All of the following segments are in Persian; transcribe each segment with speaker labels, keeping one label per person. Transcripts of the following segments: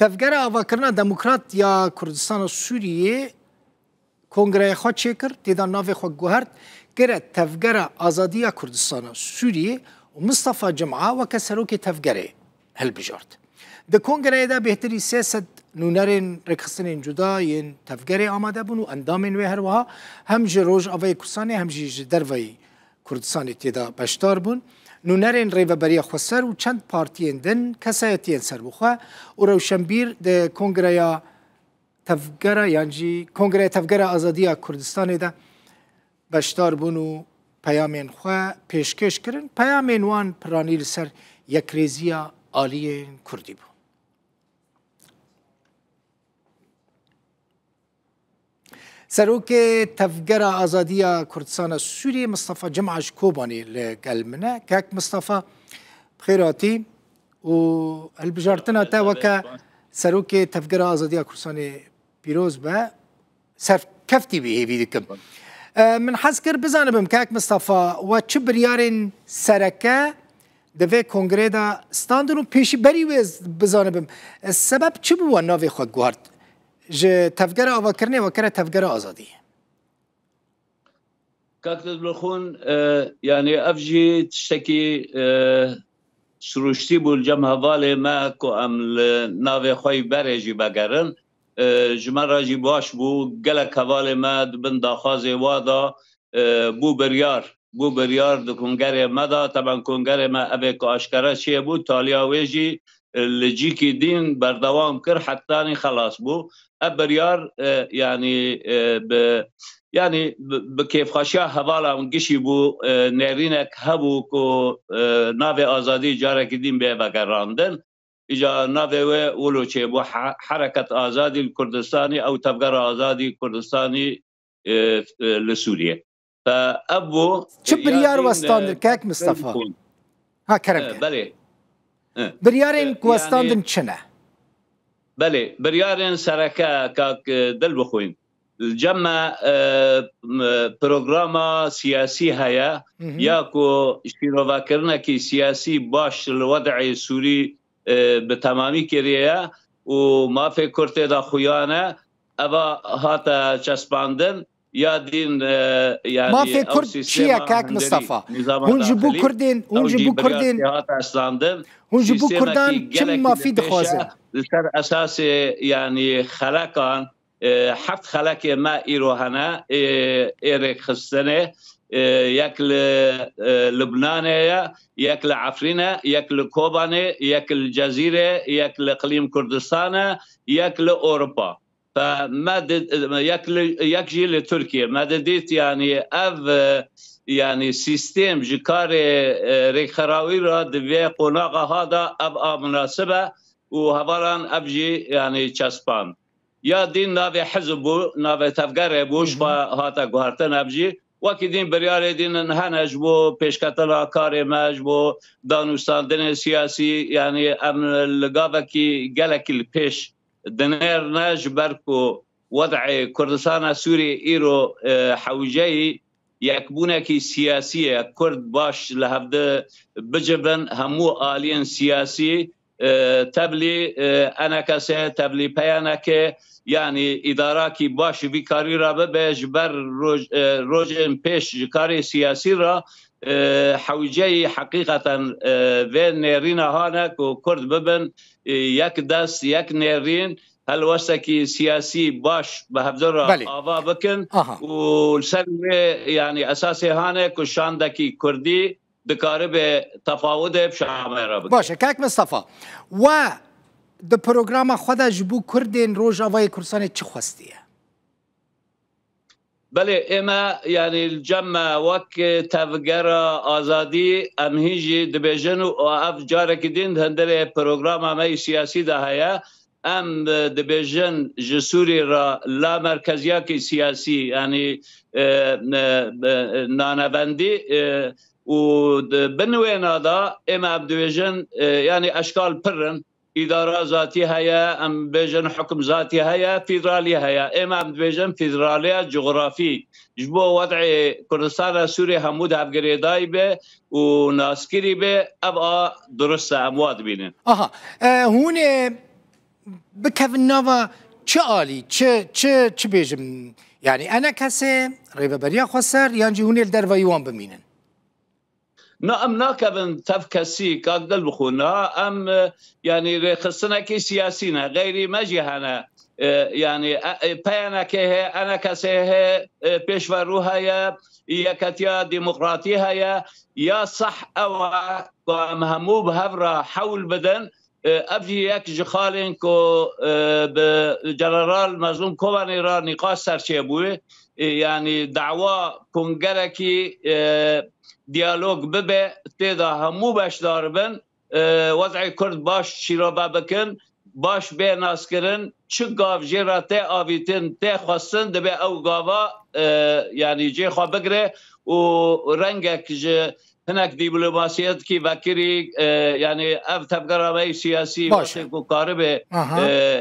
Speaker 1: تفگره آواکرنا دموکرات یا کردستان سوریه کنگره خود چه کرد تیدا ناو خود گوهرد گره تفگره آزادی کردستان سوریه و مصطفى جمعه و کسروک تفگره هل بجارد ده کنگره دا بهتری 300 نونرین رکستن جدا ین تفگره آماده بون و اندامین و هروها هم جه روژ آوای کردستانی هم جه دروی کردستانی تیدا بشتار بون نونرین ریوبری خوصر و چند پارتیین دن کسایتین سر بخوا و روشنبیر ده کنگره تفگره یعنی کنگره تفگره آزادی کردستان دا بشتار بون و پیامین خواه پیشکش کرن پیامین وان پرانی سر یک ریزی عالی کردی بود. سروک تفگره آزادی کردستان سوریه مصطفى جمعش کوبانی لقلمنا کاک مصطفى بخیراتی و البجارتنا تا وکا سروک تفگره آزادی کردستان پیروز با سرف کفتی به هیوی دکم من حس کر بزنم کاک مصطفى و چه بریارین سرکه دوی کنگره دا ستاندن و پیشی بری ویز بزنم سبب چه بو ناوی خود گوهرد جه تفگره آوا کرنه و کره تفگره آزادی
Speaker 2: کاکتد بلخون یعنی افجی تشتکی سروشتی بول جمع حواله ما که ام ناوی خوی برجی بگرن جمع راجی باش بو گلک حواله ما دبن داخوازی وادا بو بریار دو کنگره مدا طبعا کنگره ما اوه که اشکره چیه بود تالیا ویجی لجی کی دین بردوام کر حتی خلاص بو ابریار يعني بكيف خشيا هوالا ونقشي بو نيرينك هبو كو نافي آزادي جارك دين بيه بقراندن إجا نافي ولو چه بو حركة آزادي الكردستاني أو تفقر آزادي الكردستاني لسوريا فأبو
Speaker 1: شو بريار وستاندر كاك مصطفى ها كرم
Speaker 2: بلي
Speaker 1: بريارين وستاندن چنه
Speaker 2: بلي بريارين سركا كاك دل بخوين الجمع برنامج سياسي هيا ياكو شنو فكرنا كي سياسي باش الوضع السوري بتمامي كريا وما في كرتي دا خويانا ابا هاتا چسباندن يا دين يعني
Speaker 1: ما في كرد شيا كاك مصطفى هون جبو كردين
Speaker 2: هاتا اسلاندن
Speaker 1: هون جبو كردان كم ما في دخوازن
Speaker 2: لسر اساس يعني خلقان حفت خلق ما ایروهنه ایرک خستنه یک لبنانه یک لعفرینه یک لکوبانه یک لجزیره یک لقلیم کردستانه یک لأوروبا فما یک جی لترکیه ما ديت يعني يعني سيستم جكار ريخراوي را دوی قناغ هذا اب مناسبه وهبالان ابجي يعني چسبان یا دین ناوی حزب بو ناوی تفگره بوش و هاتا گوهرتن ابجی وکی دین بریار دین هنج بو پیشکتلا کار مج بو دانوستاندن سیاسی یعنی ام لگاوه کی گلکی الپیش دنیر نج برکو وضع کردستان سوری ایرو حوجهی یکبونه کی سیاسیه کرد باش لحبده بجبن همو آلین سیاسی تبلی انا کسه تبلی پیانه که يعني إدارة باش في كاريرا بجبر روج پیش کاری سیاسی را حوجي حقيقة وين نيرينا هانك وكرد ببن يك دست يك نيرين هل وسكي سياسي باش بهفدر آوا بكن والسلوي يعني أساسي هانك وشاندكي كردي دكاري بتفاوض بشامرة بكن
Speaker 1: باشه كاك مصطفى و ده پروگرام خود جبو کردین روز آوای کردستان چه خواستیه؟
Speaker 2: بله اما يعني الجمع وك تفجر آزادي امهيجي دبيجن واف جارك دين هندره برنامج ما سياسي ده هيا ام دبيجن جسوري را لا مركزيه كي سياسي يعني نانبندي وبنوين هذا اما دبيجن يعني اشكال برن إدارة ذاتي هيا أم بيجن حكم ذاتي هيا فيدرالي هيا إما أم بيجن فيدرالية جغرافي جبو وضع كردستان سوري همود هفگري دايبه وناسكري به أبقى درست أمواد بينن
Speaker 1: هون بکەون ناوە چه عالی چه بێژم یعنی ئەنە کەسێ ڕێبەبەریە خۆسەر یانجی هونێل دەرەوەیوان بمینن
Speaker 2: نا ام ناکبن تف کسی که دل بخونه ام یعنی رخصتنکی سیاسی نه غیری مجیهنه یعنی پیانه که انا کسی پیشور رو هیا یا کتیا دموکراتی هیا یا صح او همو به هفره حول بدن ابجی یک جخالین که به جنرال مظلوم کوبانی را نقاش سرچه بوده یعنی دعوا کنگرکی دیالوگ ببه تیدا همو بشدار بن وضع کرد باش شیرابه بکن باش به ناس کرن چه گاو جیرا تی آویتن تی خواستن دبه او گاوا یعنی جی خواه بگره و رنگک جه هناك دبلوماسيات كي بكري يعني اف تبقرامي سياسي وقت قاربه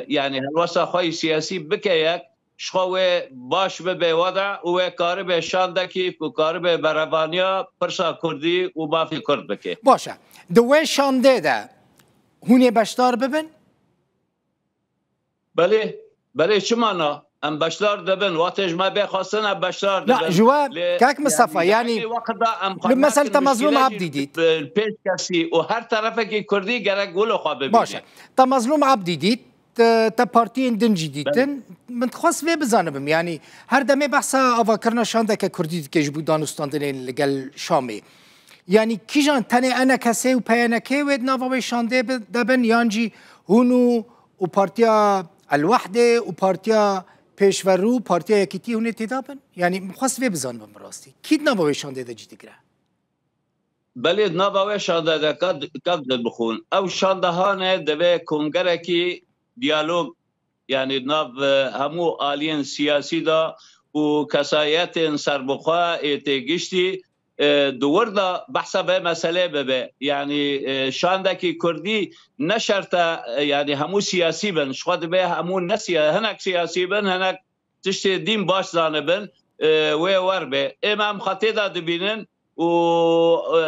Speaker 2: يعني هالوسا خوي سياسي بكيك شخوه باش به وضع و کارب شاندکی و کارب برابانیا پرسا کردی و مافی کرد بکه
Speaker 1: باشه دوی شانده ده هونه بشدار ببن؟
Speaker 2: بله چه مانا؟ ام بشدار دبن وقتش ما بخواستن ام بشدار دبن
Speaker 1: لا جواب كاك مصطفى يعني مثلا تا مظلوم عبدی دید
Speaker 2: پیش کسی و هر طرفه که کردی گرک گلو خواه ببینه
Speaker 1: باشه تا مظلوم عبدی دید تا پارتیین دنجی دیدن من خواست وی بزانم یعنی هر دمه بحثا آواکرنا شانده که کردی که جبو دانستاندنین لگل شامی یعنی کی جان تنه انا کسی و پیانکه وید ناوی شانده دبن یانجی هونو و پارتیا الوحده و پارتیا پیشورو پارتیا یکیتی هونه تدابن یعنی خواست وی بزانم براستی کی ناوی شانده ده جدی گره
Speaker 2: بله ناوی شانده ده کد بخون او شانده هانه دوی کنگره کی دیالوگ یعنی ناو همو آلین سیاسی دا و کسایت سربخواه ایتگیشتی دور دا بحثا به مسئله ببه یعنی شاندکی کردی نشرطه یعنی همو سیاسی بن شخواد به همو نسیه هنک سیاسی بن هنک تشت دین باش زانه بن وی ور به امام خطی دا دبینن و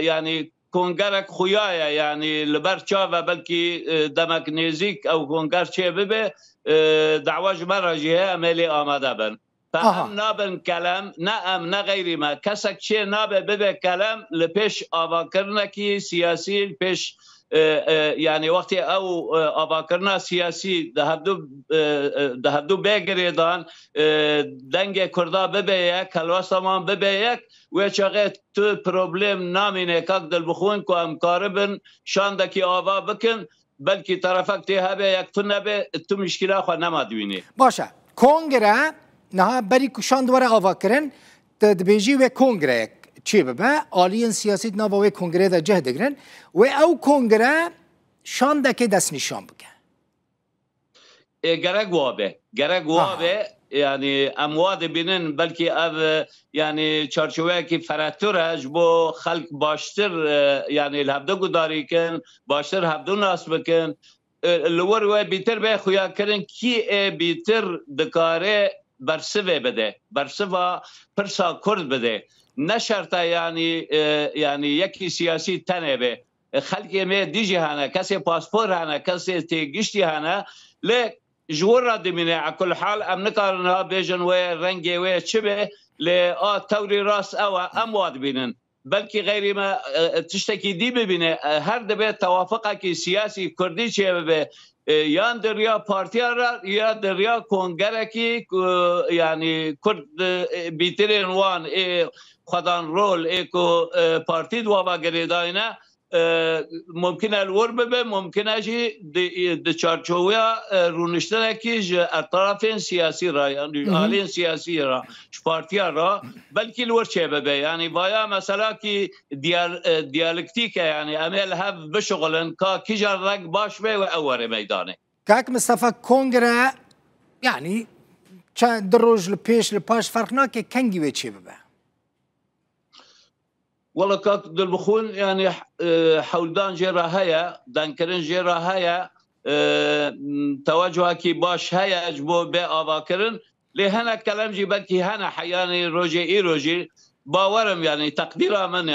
Speaker 2: یعنی کنگرک خویاه یعنی لبر چا و بلکی دمک نزیک او کنگر چه ببه دعواج مراجعه عملی آمده بن فهم نابن کلم نه ام نه غیری ما کسک چه نابه ببه کلم لپیش آواکرنکی سیاسی پیش یعنی وقتی او آواکرنا سیاسی ده هدو بگریدان دنگ کردا ببه یک کلواسمان ببه یک و چاقه تو پروبلم نامینه که دل بخون که امکاربن شاندکی آوا بکن بلکی طرفک تی هبه یک تو نبه تو مشکله خواه نمادوینه
Speaker 1: باشه کنگره نه بری کشان دواره آوا کرن تدبیجی و کنگره چی ببه آلیین سیاسی ناوی کنگره دا جهد گرن و او کنگره شانده که دست نشان بکن
Speaker 2: گرگ وابه یعنی امواد بینن بلکی او یعنی چارچوبه که فراتورش با خلق باشتر یعنی الهبدو گداری کن باشتر هبدو ناس بکن لور و بیتر به خویا کردن کی بیتر دکاره برسوه بده برسوه پرسا کرد بده نشرطه یعنی یکی سیاسی تنه به خلقی می دیجی هنه کسی پاسپور هنه کسی تیگشتی هنه لی جور را دمینه اکل حال ام نکارنها بیجن و رنگی و چه به لی توری راست او امواد بینن بلکه غیری ما تشتکی دی ببینه هر دبه توافقه که سیاسی کردی چه به یا دریا پارتیا را یا دریا کنگره کی یعنی کرد بیترین وان خدان رول ایکو پارتی دوا گریداینه ممکنه الور ببه ممکنه جی د چارچوبه رونشتنه کی اطراف سیاسی را یعنی آلین سیاسی را پارتیا را بلکه الور چه ببه یعنی بایا مثلا کی دیالکتیک یعنی عمل هف بشغلن کا کی جرگ باش به و اوره میدانه
Speaker 1: کاک مصطفی کنگره یعنی چند روز پیش لپاش فرق ناکه کنگی و چه ببه
Speaker 2: والله كاك دل بخون يعني حولدان جيرا هيا دانكرين جيرا هيا توجه كي باش هيا جبو بي آواكرن لهنا كلام جي بلكي هنا حياني روجي اي روجي باورم یعنی تقدیر من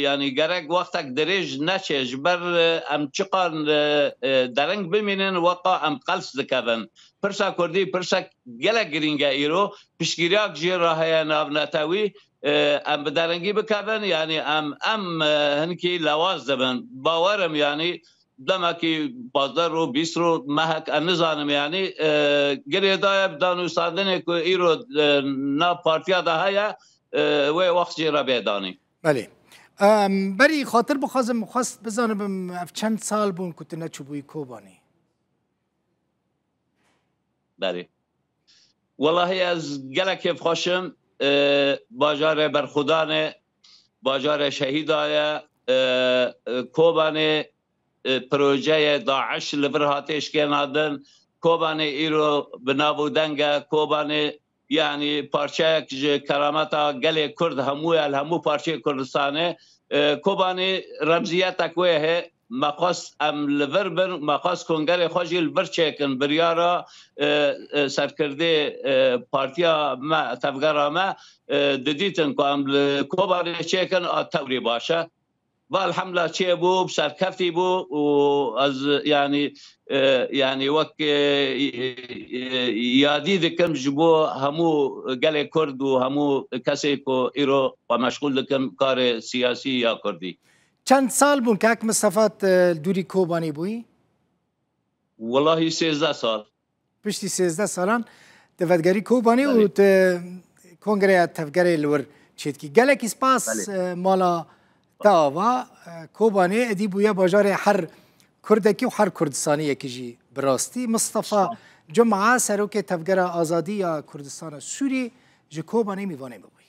Speaker 2: یعنی گرگ وقتک دریج نشه جبر ام چقان درنگ بمینن وقا ام قلس دکبن پرسا کردی پرسا گله گرینگه ایرو پشگیریاک جی راهی ناو نتاوی ام بدرنگی بکبن یعنی ام هنکی لواز دبن باورم یعنی دما کی بازار رو 20 رو محک نزانم یعنی گری دایب دانو سادنه کو ایرو نا پارتیا ده هيا و وقت را بیدانی.
Speaker 1: بله. بری خاطر خواست بزنم اف چند سال بون کت نچوبوی کوبانی.
Speaker 2: بله. والله از گله کیف خوشم باجار برخودانه باجار شهیدای کوبانی پروژه داعش لبرهاتش که نادن کوبانی ایرو بنابودنگه کوبانی یعنی پارچه کرامتا گل کرد همو پارچه کردستانه کوبانی رمزیت تکوه مقاس ام لوربن مقاس کنگر خوشی لور چکن بریارا سرکرده پارتیا ما تفگرا ما دیدیتن که ام کوبانی چکن آتوری باشه و الحمدلله چه بو سرکفتی بو و از یعنی وقت یادی دکم جبو همو گل کرد و همو کسی که ایرو و مشغول دکم کار سیاسی یا کردی.
Speaker 1: چند سال بون که اک مصطفات دوری کوبانی بوی؟
Speaker 2: والله 13 سال.
Speaker 1: پشتی 13 سالان تفدگری کوبانی و کنگره تفگری لور چید کی گله کی سپاس مالا تاوا کوبانی ادی بویا باجار هر کردکی و هر کردستانی یکیجی براستی مصطفى جمعه سروک تفگره آزادی یا کردستان سوری جو کوبانی میوانه بوی